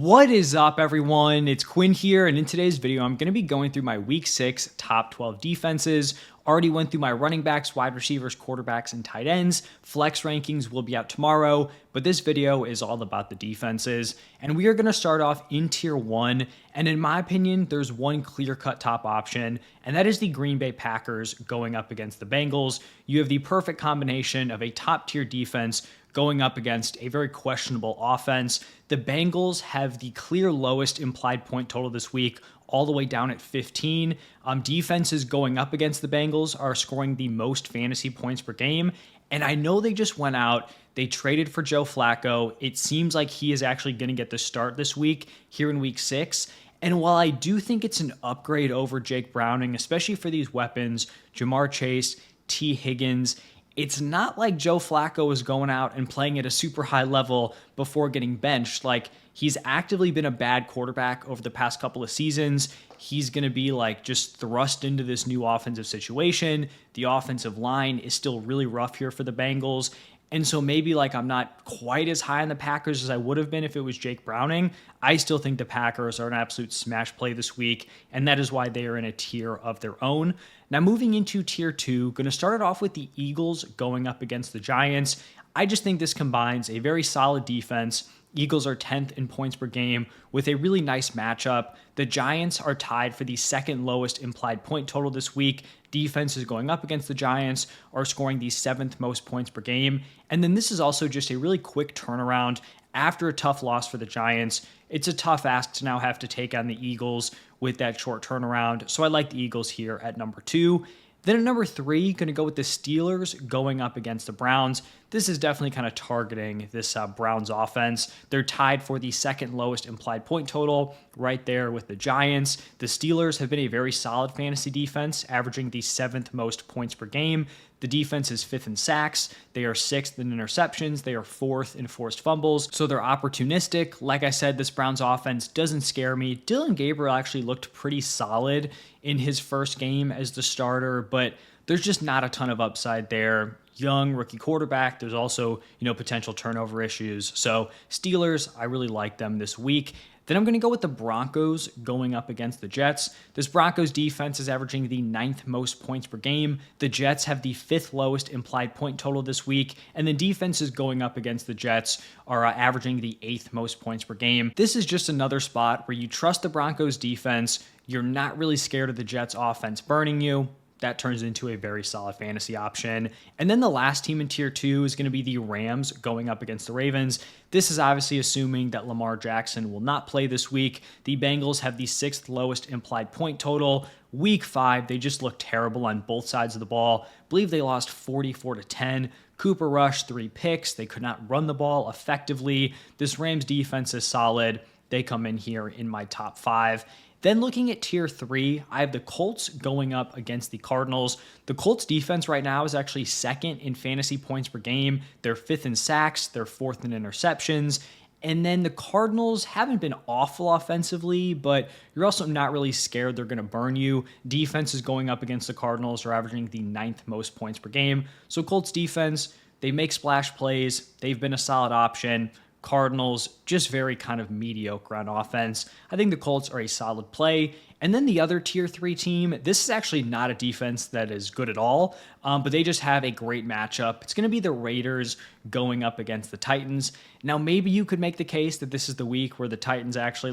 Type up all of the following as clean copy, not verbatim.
What is up, everyone? It's Quinn here, and in today's video, I'm going to be going through my Week 6 top 12 defenses. Already went through my running backs, wide receivers, quarterbacks, and tight ends. Flex rankings will be out tomorrow, but this video is all about the defenses. And we are going to start off in Tier 1, and in my opinion, there's one clear-cut top option, and that is the Green Bay Packers going up against the Bengals. You have the perfect combination of a top-tier defense going up against a very questionable offense. The Bengals have the clear lowest implied point total this week, all the way down at 15. Defenses going up against the Bengals are scoring the most fantasy points per game. And I know they just went out, they traded for Joe Flacco. It seems like he is actually going to get the start this week here in Week 6. And while I do think it's an upgrade over Jake Browning, especially for these weapons, Jamar Chase, T. Higgins, it's not like Joe Flacco is going out and playing at a super high level before getting benched. Like, he's actively been a bad quarterback over the past couple of seasons. He's going to be like just thrust into this new offensive situation. The offensive line is still really rough here for the Bengals. And so maybe like I'm not quite as high on the Packers as I would have been if it was Jake Browning. I still think the Packers are an absolute smash play this week, and that is why they are in a tier of their own. Now moving into Tier 2, going to start it off with the Eagles going up against the Giants. I just think this combines a very solid defense. Eagles are 10th in points per game with a really nice matchup. The Giants are tied for the second lowest implied point total this week. Defenses going up against the Giants are scoring the 7th most points per game. And then this is also just a really quick turnaround after a tough loss for the Giants. It's a tough ask to now have to take on the Eagles with that short turnaround. So I like the Eagles here at number 2. Then at number 3, going to go with the Steelers going up against the Browns. This is definitely kind of targeting this Browns offense. They're tied for the second lowest implied point total right there with the Giants. The Steelers have been a very solid fantasy defense, averaging the 7th most points per game. The defense is 5th in sacks. They are 6th in interceptions. They are 4th in forced fumbles. So they're opportunistic. Like I said, this Browns offense doesn't scare me. Dylan Gabriel actually looked pretty solid in his first game as the starter, but there's just not a ton of upside there. Young rookie quarterback. There's also, potential turnover issues. So Steelers, I really like them this week. Then I'm going to go with the Broncos going up against the Jets. This Broncos defense is averaging the 9th most points per game. The Jets have the 5th lowest implied point total this week, and the defenses going up against the Jets are averaging the 8th most points per game. This is just another spot where you trust the Broncos defense. You're not really scared of the Jets offense burning you. That turns into a very solid fantasy option. And then the last team in Tier 2 is going to be the Rams going up against the Ravens. This is obviously assuming that Lamar Jackson will not play this week. The Bengals have the 6th lowest implied point total. Week 5, they just look terrible on both sides of the ball. I believe they lost 44-10. Cooper Rush, 3 picks. They could not run the ball effectively. This Rams defense is solid. They come in here in my top 5. Then looking at Tier 3, I have the Colts going up against the Cardinals. The Colts defense right now is actually 2nd in fantasy points per game. They're 5th in sacks. They're 4th in interceptions. And then the Cardinals haven't been awful offensively, but you're also not really scared they're going to burn you. Defenses going up against the Cardinals are averaging the 9th most points per game. So Colts defense, they make splash plays. They've been a solid option. Cardinals, just very kind of mediocre on offense. I think the Colts are a solid play. And then the other Tier 3 team, this is actually not a defense that is good at all, but they just have a great matchup. It's going to be the Raiders going up against the Titans. Now, maybe you could make the case that this is the week where the Titans actually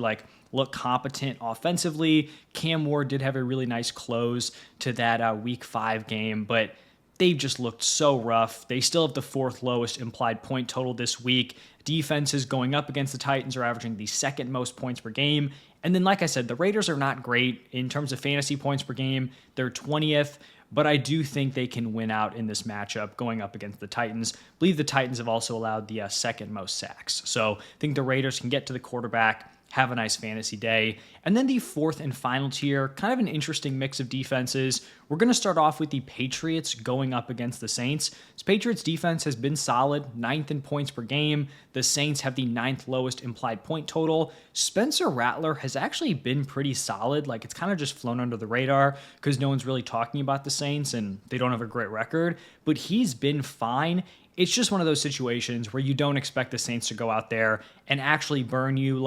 look competent offensively. Cam Ward did have a really nice close to that Week 5 game, but they've just looked so rough. They still have the 4th lowest implied point total this week. Defenses going up against the Titans are averaging the 2nd most points per game. And then, like I said, the Raiders are not great in terms of fantasy points per game. They're 20th, but I do think they can win out in this matchup going up against the Titans. I believe the Titans have also allowed the 2nd most sacks. So I think the Raiders can get to the quarterback, have a nice fantasy day. And then the 4th and final tier, kind of an interesting mix of defenses. We're going to start off with the Patriots going up against the Saints. This Patriots defense has been solid, 9th in points per game. The Saints have the 9th lowest implied point total. Spencer Rattler has actually been pretty solid. It's kind of just flown under the radar because no one's really talking about the Saints and they don't have a great record, but he's been fine. It's just one of those situations where you don't expect the Saints to go out there and actually burn you.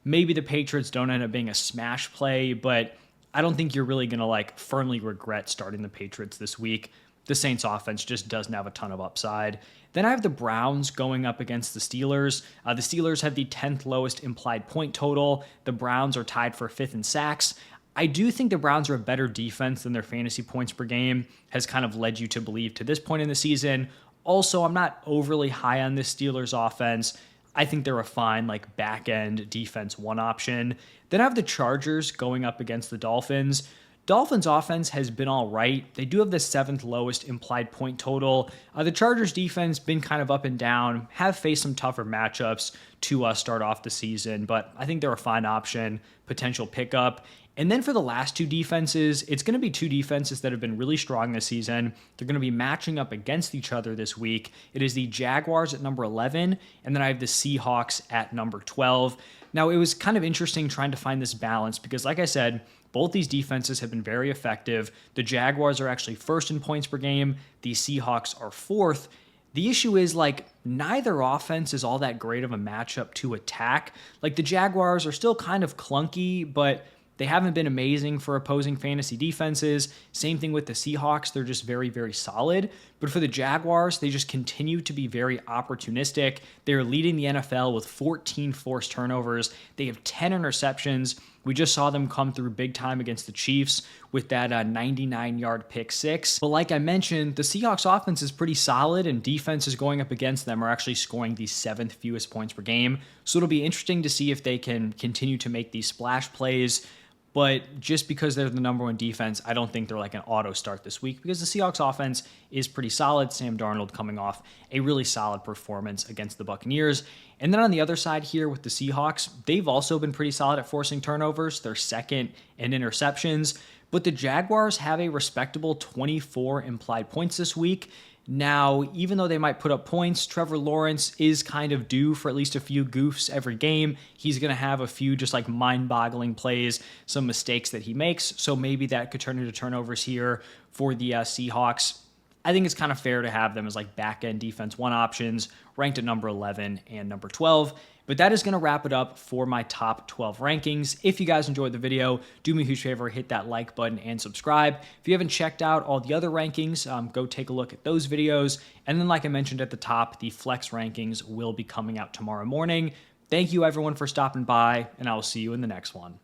Maybe the Patriots don't end up being a smash play, but I don't think you're really going to like firmly regret starting the Patriots this week. The Saints offense just doesn't have a ton of upside. Then I have the Browns going up against the Steelers. The Steelers have the 10th lowest implied point total. The Browns are tied for 5th in sacks. I do think the Browns are a better defense than their fantasy points per game has kind of led you to believe to this point in the season. Also, I'm not overly high on this Steelers offense. I think they're a fine like back end defense one option. Then I have the Chargers going up against the Dolphins. Dolphins offense has been all right. They do have the 7th lowest implied point total. The Chargers defense been kind of up and down, have faced some tougher matchups to start off the season, but I think they're a fine option, potential pickup. And then for the last two defenses, it's going to be two defenses that have been really strong this season. They're going to be matching up against each other this week. It is the Jaguars at number 11, and then I have the Seahawks at number 12. Now, it was kind of interesting trying to find this balance because, like I said, both these defenses have been very effective. The Jaguars are actually 1st in points per game. The Seahawks are 4th. The issue is like neither offense is all that great of a matchup to attack. Like the Jaguars are still kind of clunky, but they haven't been amazing for opposing fantasy defenses. Same thing with the Seahawks. They're just very, very solid. But for the Jaguars, they just continue to be very opportunistic. They're leading the NFL with 14 forced turnovers. They have 10 interceptions. We just saw them come through big time against the Chiefs with that 99-yard pick six. But like I mentioned, the Seahawks offense is pretty solid, and defenses going up against them are actually scoring the 7th fewest points per game. So it'll be interesting to see if they can continue to make these splash plays. But just because they're the number one defense, I don't think they're like an auto start this week because the Seahawks offense is pretty solid. Sam Darnold coming off a really solid performance against the Buccaneers. And then on the other side here with the Seahawks, they've also been pretty solid at forcing turnovers. They're 2nd in interceptions. But the Jaguars have a respectable 24 implied points this week. Now, even though they might put up points, Trevor Lawrence is kind of due for at least a few goofs every game. He's going to have a few just like mind-boggling plays, some mistakes that he makes. So maybe that could turn into turnovers here for the Seahawks. I think it's kind of fair to have them as like back-end defense one options, ranked at number 11 and number 12. But that is going to wrap it up for my top 12 rankings. If you guys enjoyed the video, do me a huge favor, hit that like button and subscribe. If you haven't checked out all the other rankings, go take a look at those videos. And then like I mentioned at the top, the flex rankings will be coming out tomorrow morning. Thank you everyone for stopping by, and I will see you in the next one.